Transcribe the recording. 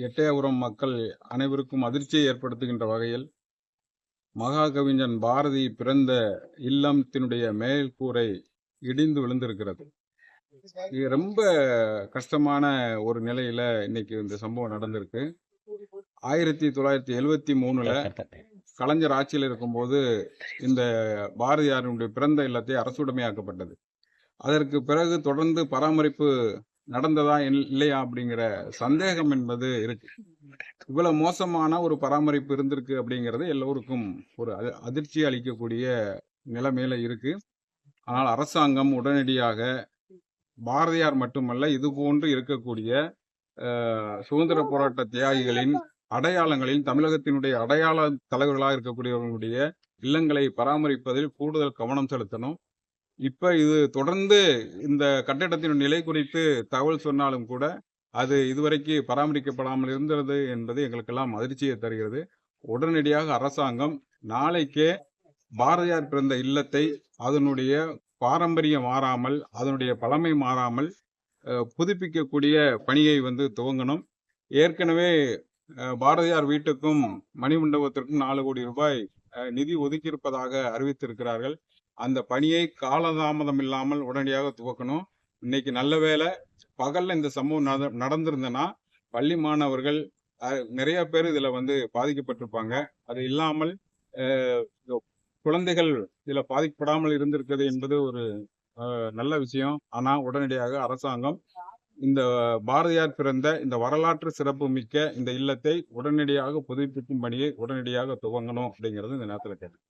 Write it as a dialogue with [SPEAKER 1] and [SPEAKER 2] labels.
[SPEAKER 1] எட்டயபுரம் மக்கள் அனைவருக்கும் அதிர்ச்சியை ஏற்படுத்துகின்ற வகையில் மகாகவிஞன் பாரதி பிறந்த இல்லத்தினுடைய மேல்கூரை இடிந்து விழுந்திருக்கிறது. இது ரொம்ப கஷ்டமான ஒரு நிலையில இன்னைக்கு இந்த சம்பவம் நடந்திருக்கு. 1973 கலைஞர் ஆட்சியில் இருக்கும்போது இந்த பாரதியாருடைய பிறந்த இல்லத்தை அரசுடைமையாக்கப்பட்டது. அதற்கு பிறகு தொடர்ந்து பராமரிப்பு நடந்ததா இல்லையா அப்படிங்கிற சந்தேகம் என்பது இருக்கு. இவ்வளவு மோசமான ஒரு பராமரிப்பு இருந்திருக்கு அப்படிங்கிறது எல்லோருக்கும் ஒரு அதிர்ச்சி அளிக்கக்கூடிய நிலைமையில இருக்கு. ஆனால் அரசாங்கம் உடனடியாக பாரதியார் மட்டுமல்ல, இது போன்று இருக்கக்கூடிய சுதந்திர போராட்ட தியாகிகளின் அடையாளங்களில் தமிழகத்தினுடைய அடையாள தலைவர்களாக இருக்கக்கூடியவர்களுடைய இல்லங்களை பராமரிப்பதில் கூடுதல் கவனம் செலுத்தணும். இப்ப இது தொடர்ந்து இந்த கட்டிடத்தின் நிலை குறித்து தகவல் சொன்னாலும் கூட அது இதுவரைக்கு பராமரிக்கப்படாமல் இருந்தது என்பது எங்களுக்கெல்லாம் அதிர்ச்சியை தருகிறது. உடனடியாக அரசாங்கம் நாளைக்கே பாரதியார் பிறந்த இல்லத்தை அதனுடைய பாரம்பரியம் மாறாமல், அதனுடைய பழமை மாறாமல் புதுப்பிக்கக்கூடிய பணியை துவங்கணும். ஏற்கனவே பாரதியார் வீட்டுக்கும் மணிமண்டபத்திற்கும் 4 கோடி ரூபாய் நிதி ஒதுக்கியிருப்பதாக அறிவித்திருக்கிறார்கள். அந்த பணியை காலதாமதம் இல்லாமல் உடனடியாக துவக்கணும். இன்னைக்கு நல்ல வேளை பகல்ல இந்த சம்பவம் நடந்திருந்தனா பள்ளி மாணவர்கள் நிறைய பேர் இதுல பாதிக்கப்பட்டிருப்பாங்க. அது இல்லாமல் குழந்தைகள் இதுல பாதிக்கப்படாமல் இருந்திருக்கிறது என்பது ஒரு நல்ல விஷயம். ஆனா உடனடியாக அரசாங்கம் இந்த பாரதியார் பிறந்த இந்த வரலாற்று சிறப்பு மிக்க இந்த இல்லத்தை உடனடியாக புதுப்பிக்கும் பணியை உடனடியாக துவங்கணும் அப்படிங்கிறது இந்த நேரத்தில் கேட்டேன்.